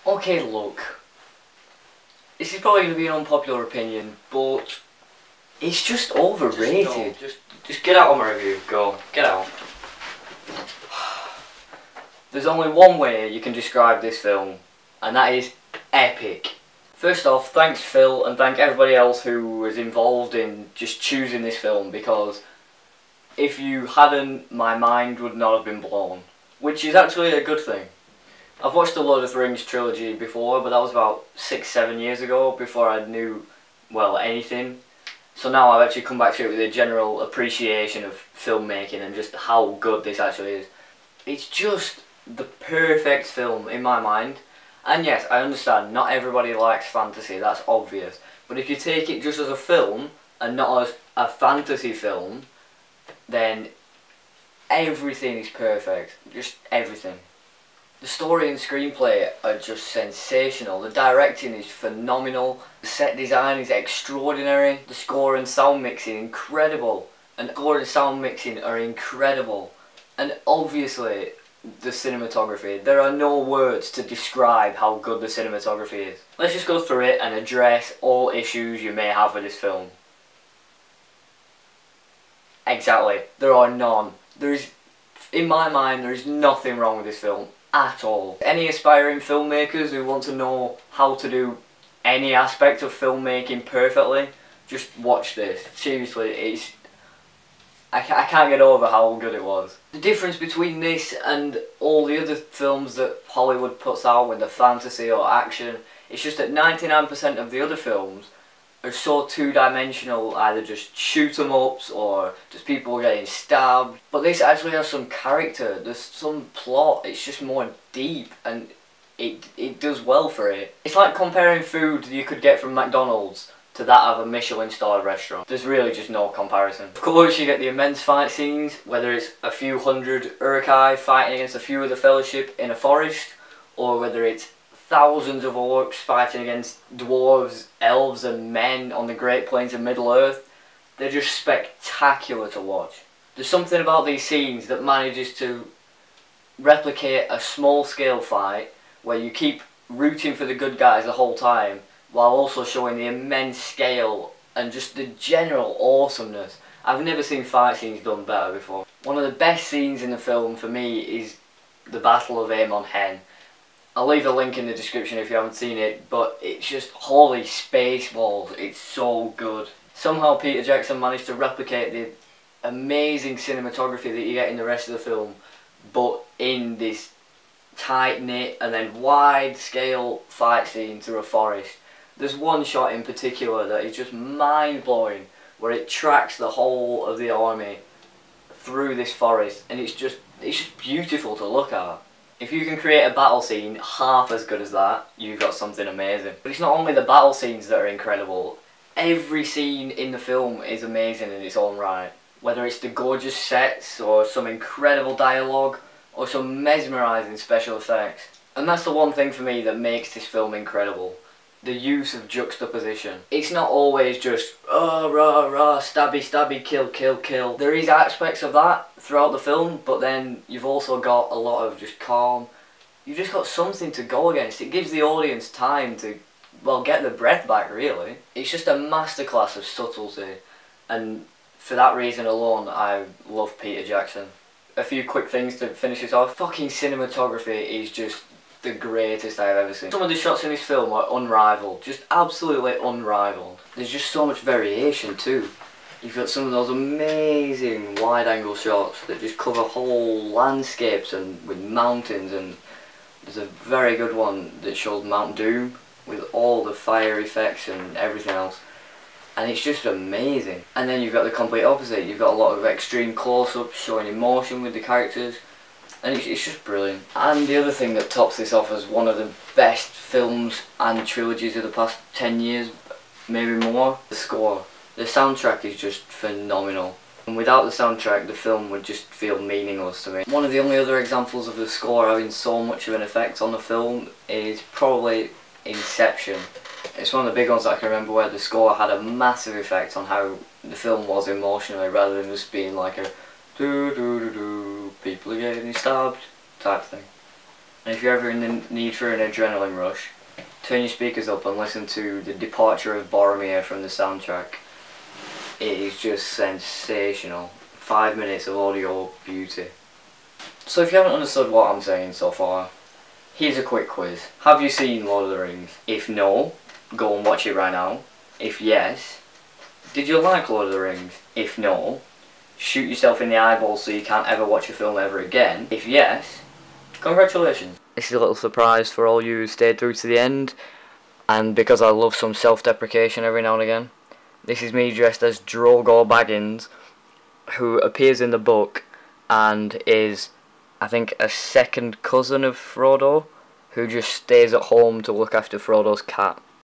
Okay, look, this is probably going to be an unpopular opinion, but it's just overrated. Just get out of my review. Go. Get out. There's only one way you can describe this film, and that is epic. First off, thanks Phil, and thank everybody else who was involved in just choosing this film, because if you hadn't, my mind would not have been blown. Which is actually a good thing. I've watched the Lord of the Rings trilogy before, but that was about 6-7 years ago, before I knew, well, anything. So now I've actually come back to it with a general appreciation of filmmaking and just how good this actually is. It's just the perfect film in my mind. And yes, I understand, not everybody likes fantasy, that's obvious. But if you take it just as a film, and not as a fantasy film, then everything is perfect. Just everything. The story and screenplay are just sensational. The directing is phenomenal. The set design is extraordinary. The score and sound mixing incredible. And score and sound mixing are incredible. And obviously the cinematography. There are no words to describe how good the cinematography is. Let's just go through it and address all issues you may have with this film. Exactly. There are none. In my mind, there is nothing wrong with this film at all. Any aspiring filmmakers who want to know how to do any aspect of filmmaking perfectly, just watch this. Seriously, I can't get over how good it was. The difference between this and all the other films that Hollywood puts out with the fantasy or action, it's just that 99% of the other films are so two-dimensional, either just shoot-em-ups or just people getting stabbed. But this actually has some character, there's some plot, it's just more deep, and it does well for it. It's like comparing food you could get from McDonald's to that of a Michelin-starred restaurant. There's really just no comparison. Of course you get the immense fight scenes, whether it's a few hundred Uruk-hai fighting against a few of the Fellowship in a forest, or whether it's thousands of orcs fighting against dwarves, elves and men on the Great Plains of Middle-earth. They're just spectacular to watch. There's something about these scenes that manages to replicate a small-scale fight where you keep rooting for the good guys the whole time, while also showing the immense scale and just the general awesomeness. I've never seen fight scenes done better before. One of the best scenes in the film for me is the Battle of Amon Hen. I'll leave a link in the description if you haven't seen it, but it's just holy spaceballs, it's so good. Somehow Peter Jackson managed to replicate the amazing cinematography that you get in the rest of the film, but in this tight-knit and then wide-scale fight scene through a forest. There's one shot in particular that is just mind-blowing, where it tracks the whole of the army through this forest, and it's just beautiful to look at. If you can create a battle scene half as good as that, you've got something amazing. But it's not only the battle scenes that are incredible, every scene in the film is amazing in its own right. Whether it's the gorgeous sets, or some incredible dialogue, or some mesmerising special effects. And that's the one thing for me that makes this film incredible. The use of juxtaposition. It's not always just, oh, rah, rah, stabby, stabby, kill, kill, kill. There is aspects of that throughout the film, but then you've also got a lot of just calm. You've just got something to go against. It gives the audience time to, well, get their breath back, really. It's just a masterclass of subtlety, and for that reason alone, I love Peter Jackson. A few quick things to finish this off. Fucking cinematography is just the greatest I've ever seen. Some of the shots in this film are unrivaled, just absolutely unrivaled. There's just so much variation too. You've got some of those amazing wide angle shots that just cover whole landscapes and with mountains, and there's a very good one that shows Mount Doom with all the fire effects and everything else. And it's just amazing. And then you've got the complete opposite. You've got a lot of extreme close-ups showing emotion with the characters. And it's just brilliant. And the other thing that tops this off as one of the best films and trilogies of the past 10 years, maybe more, the score. The soundtrack is just phenomenal. And without the soundtrack, the film would just feel meaningless to me. One of the only other examples of the score having so much of an effect on the film is probably Inception. It's one of the big ones that I can remember where the score had a massive effect on how the film was emotionally, rather than just being like a do do do do, people are getting stabbed type thing. And if you're ever in the need for an adrenaline rush, turn your speakers up and listen to The Departure of Boromir from the soundtrack. It is just sensational. 5 minutes of audio beauty. So if you haven't understood what I'm saying so far, here's a quick quiz. Have you seen Lord of the Rings? If no, go and watch it right now. If yes, did you like Lord of the Rings? If no, shoot yourself in the eyeball so you can't ever watch a film ever again. If yes, congratulations. This is a little surprise for all you who stayed through to the end, and because I love some self-deprecation every now and again. This is me dressed as Drogo Baggins, who appears in the book and is, I think, a second cousin of Frodo, who just stays at home to look after Frodo's cat.